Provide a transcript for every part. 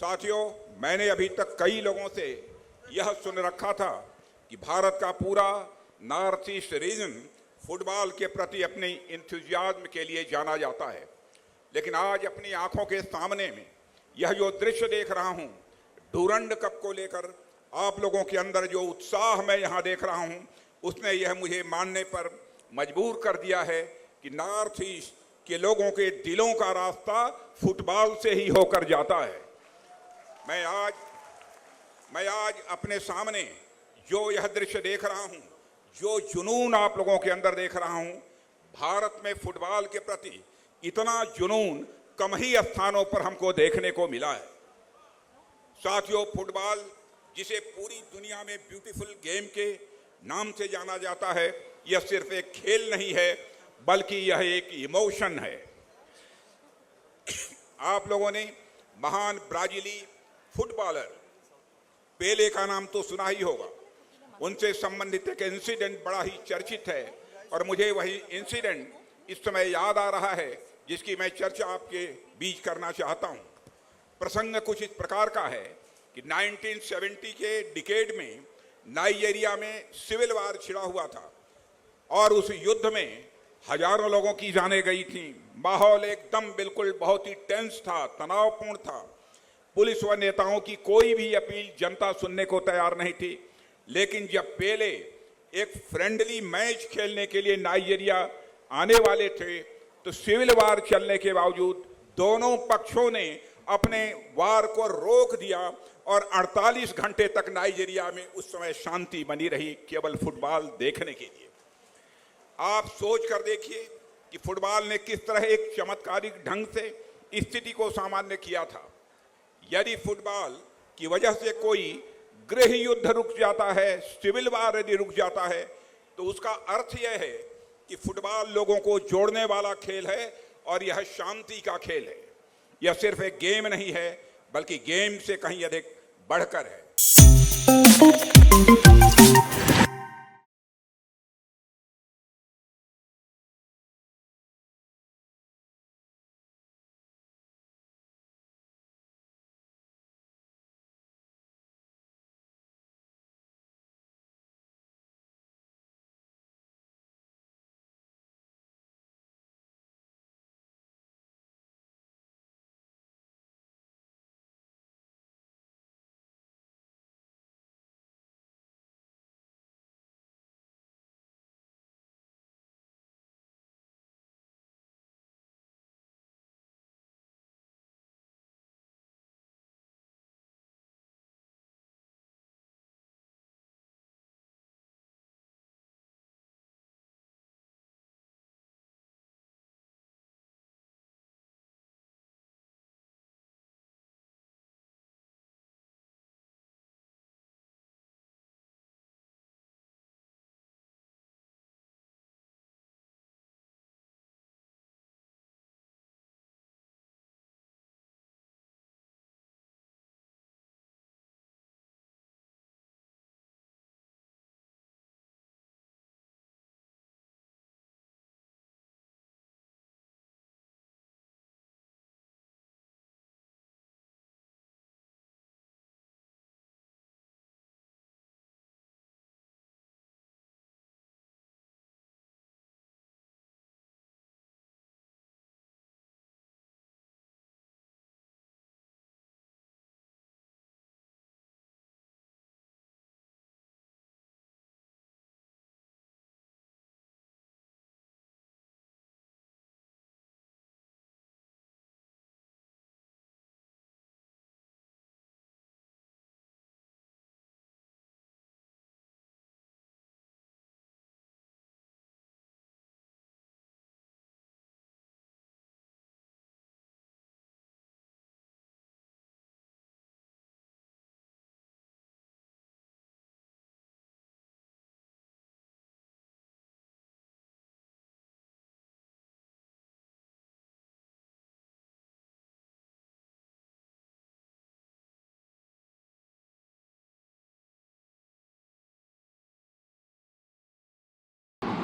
साथियों, मैंने अभी तक कई लोगों से यह सुन रखा था कि भारत का पूरा नॉर्थ ईस्ट रीजन फुटबॉल के प्रति अपने इंथुजियाज्म के लिए जाना जाता है। लेकिन आज अपनी आंखों के सामने में यह जो दृश्य देख रहा हूं, डूरंड कप को लेकर आप लोगों के अंदर जो उत्साह मैं यहां देख रहा हूं, उसने यह मुझे मानने पर मजबूर कर दिया है कि नॉर्थ ईस्ट के लोगों के दिलों का रास्ता फुटबॉल से ही होकर जाता है। मैं आज अपने सामने जो यह दृश्य देख रहा हूं, जो जुनून आप लोगों के अंदर देख रहा हूं, भारत में फुटबॉल के प्रति इतना जुनून कम ही स्थानों पर हमको देखने को मिला है। साथियों, फुटबॉल जिसे पूरी दुनिया में ब्यूटीफुल गेम के नाम से जाना जाता है, यह सिर्फ एक खेल नहीं है बल्कि यह एक इमोशन है। आप लोगों ने महान ब्राजीली फुटबॉलर पेले का नाम तो सुना ही होगा। उनसे संबंधित एक इंसिडेंट बड़ा ही चर्चित है और मुझे वही इंसिडेंट इस समय याद आ रहा है जिसकी मैं चर्चा आपके बीच करना चाहता हूं। प्रसंग कुछ इस प्रकार का है कि 1970 के डिकेड में नाइजीरिया में सिविल वार छिड़ा हुआ था और उस युद्ध में हजारों लोगों की जानें गई थी। माहौल एकदम बिल्कुल बहुत ही टेंस था, तनावपूर्ण था। पुलिस व नेताओं की कोई भी अपील जनता सुनने को तैयार नहीं थी। लेकिन जब पेले एक फ्रेंडली मैच खेलने के लिए नाइजीरिया आने वाले थे, तो सिविल वार चलने के बावजूद दोनों पक्षों ने अपने वार को रोक दिया और 48 घंटे तक नाइजीरिया में उस समय शांति बनी रही, केवल फुटबॉल देखने के लिए। आप सोच कर देखिए कि फुटबॉल ने किस तरह एक चमत्कारिक ढंग से स्थिति को सामान्य किया था। यदि फुटबॉल की वजह से कोई गृह युद्ध रुक जाता है, सिविल वार यदि रुक जाता है, तो उसका अर्थ यह है कि फुटबॉल लोगों को जोड़ने वाला खेल है और यह शांति का खेल है। यह सिर्फ एक गेम नहीं है बल्कि गेम से कहीं अधिक बढ़कर है।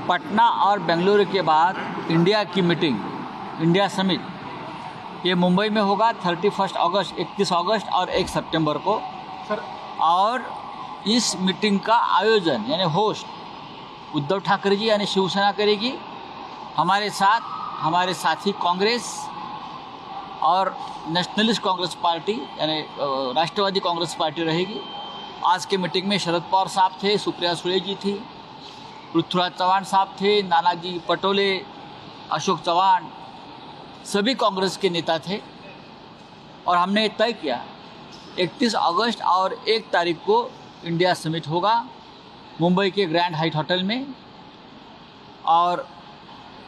पटना और बेंगलुरु के बाद इंडिया की मीटिंग, इंडिया समिट ये मुंबई में होगा 31 अगस्त, 31 अगस्त और 1 सितंबर को सर। और इस मीटिंग का आयोजन यानी होस्ट उद्धव ठाकरे जी यानी शिवसेना करेगी। हमारे साथ हमारे साथी कांग्रेस और नेशनलिस्ट कांग्रेस पार्टी यानी राष्ट्रवादी कांग्रेस पार्टी रहेगी। आज के मीटिंग में शरद पवार साहब थे, सुप्रिया सुले जी थी, पृथ्वीराज चौहान साहब थे, नानाजी पटोले, अशोक चौहान, सभी कांग्रेस के नेता थे। और हमने तय किया 31 अगस्त और 1 तारीख को इंडिया समिट होगा मुंबई के ग्रैंड हाइट होटल में, और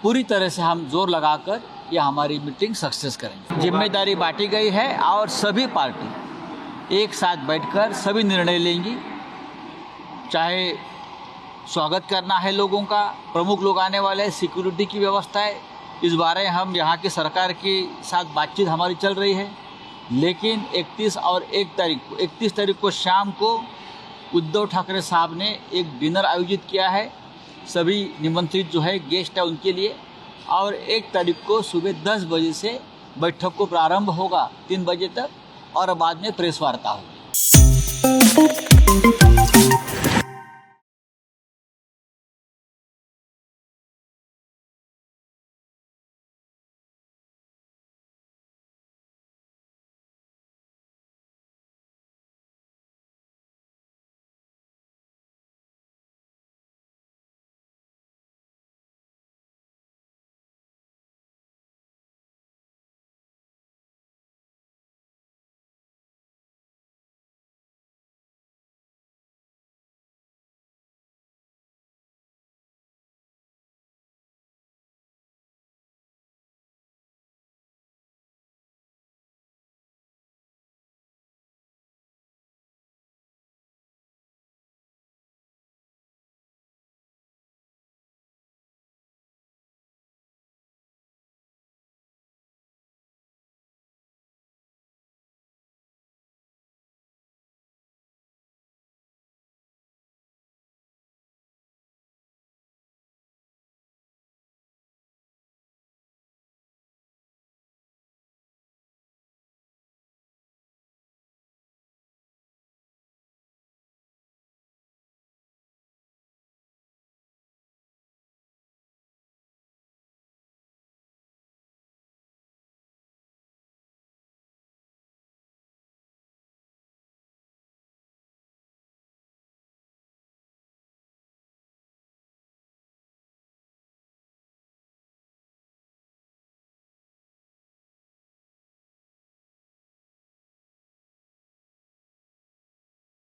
पूरी तरह से हम जोर लगाकर यह हमारी मीटिंग सक्सेस करेंगे। जिम्मेदारी बांटी गई है और सभी पार्टी एक साथ बैठकर सभी निर्णय लेंगी। चाहे स्वागत करना है लोगों का, प्रमुख लोग आने वाले, सिक्योरिटी की व्यवस्था है, इस बारे हम यहाँ की सरकार के साथ बातचीत हमारी चल रही है। लेकिन 31 और 1 तारीख को 31 तारीख को शाम को उद्धव ठाकरे साहब ने एक डिनर आयोजित किया है, सभी निमंत्रित जो है गेस्ट है उनके लिए। और 1 तारीख को सुबह 10 बजे से बैठक को प्रारंभ होगा 3 बजे तक, और बाद में प्रेस वार्ता होगी।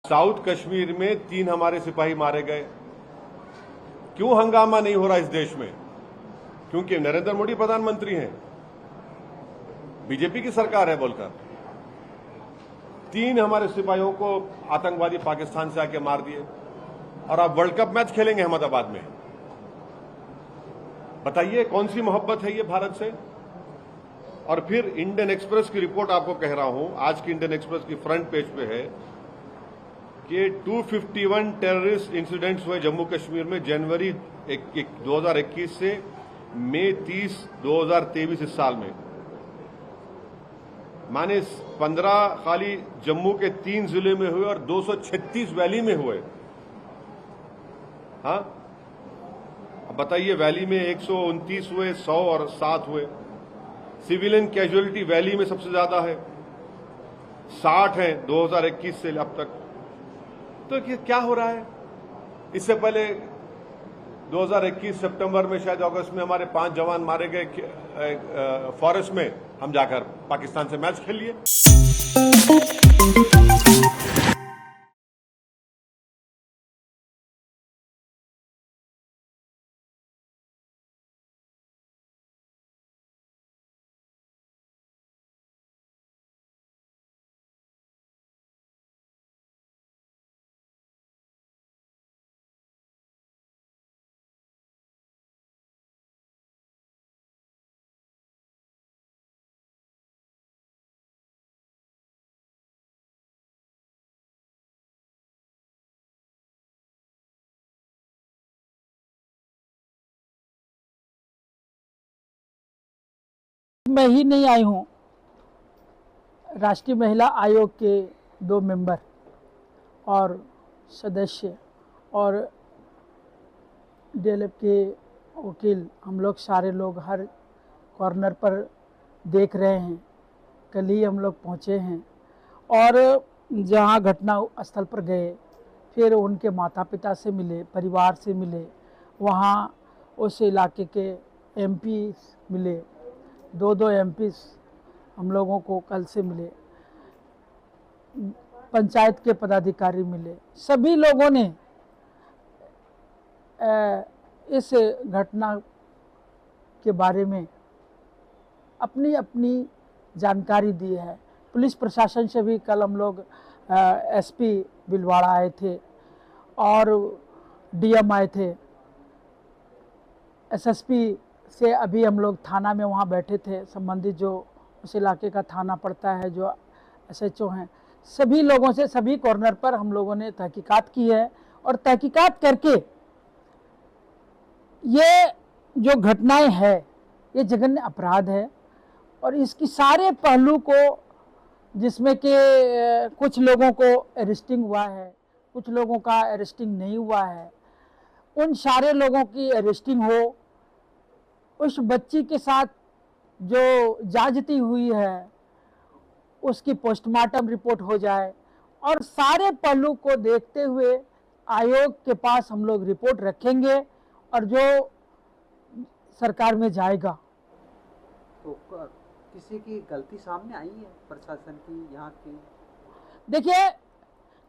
साउथ कश्मीर में 3 हमारे सिपाही मारे गए। क्यों हंगामा नहीं हो रहा इस देश में? क्योंकि नरेंद्र मोदी प्रधानमंत्री हैं, बीजेपी की सरकार है बोलकर 3 हमारे सिपाहियों को आतंकवादी पाकिस्तान से आके मार दिए, और आप वर्ल्ड कप मैच खेलेंगे अहमदाबाद में। बताइए कौन सी मोहब्बत है ये भारत से? और फिर इंडियन एक्सप्रेस की रिपोर्ट आपको कह रहा हूं, आज की इंडियन एक्सप्रेस की फ्रंट पेज पे है कि 251 टेररिस्ट इंसिडेंट्स हुए जम्मू कश्मीर में जनवरी 2021 से मई 30, 2023 इस साल में। माने 15 खाली जम्मू के 3 जिले में हुए और 236 वैली में हुए। हाँ, अब बताइए, वैली में 129 हुए, 100 और 7 हुए। सिविलियन कैजुअलिटी वैली में सबसे ज्यादा है, 60 है 2021 से अब तक। तो क्या हो रहा है? इससे पहले 2021 सितंबर में, शायद अगस्त में, हमारे 5 जवान मारे गए फॉरेस्ट में। हम जाकर पाकिस्तान से मैच खेल लिए। मैं ही नहीं आई हूँ, राष्ट्रीय महिला आयोग के 2 मेंबर और सदस्य और डीएलएफ के वकील, हम लोग सारे लोग हर कॉर्नर पर देख रहे हैं। कल ही हम लोग पहुँचे हैं और जहाँ घटना स्थल पर गए, फिर उनके माता पिता से मिले, परिवार से मिले, वहाँ उस इलाके के एमपी मिले, 2 एमपी हम लोगों को कल से मिले, पंचायत के पदाधिकारी मिले। सभी लोगों ने इस घटना के बारे में अपनी अपनी जानकारी दी है। पुलिस प्रशासन से भी कल हम लोग एसपी भीलवाड़ा आए थे और डीएम आए थे। एसएसपी से अभी हम लोग थाना में वहाँ बैठे थे, संबंधित जो उस इलाके का थाना पड़ता है, जो एसएचओ हैं, सभी लोगों से सभी कॉर्नर पर हम लोगों ने तहकीकात की है और तहकीकात करके ये जो घटनाएं है ये जघन्य अपराध है और इसकी सारे पहलू को, जिसमें कि कुछ लोगों को अरेस्टिंग हुआ है, कुछ लोगों का अरेस्टिंग नहीं हुआ है, उन सारे लोगों की अरेस्टिंग हो, उस बच्ची के साथ जो जाजती हुई है उसकी पोस्टमार्टम रिपोर्ट हो जाए और सारे पहलू को देखते हुए आयोग के पास हम लोग रिपोर्ट रखेंगे और जो सरकार में जाएगा। तो किसी की गलती सामने आई है प्रशासन की यहाँ की? देखिए,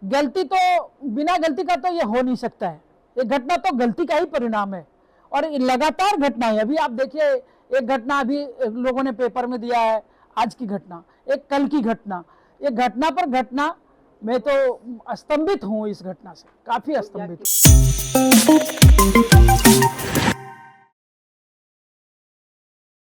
गलती तो बिना गलती का तो ये हो नहीं सकता है। ये घटना तो गलती का ही परिणाम है और लगातार घटना है। अभी आप देखिए, एक घटना अभी लोगों ने पेपर में दिया है, आज की घटना, एक कल की घटना, ये घटना पर घटना। मैं तो स्तंभित हूँ इस घटना से, काफी स्तंभित।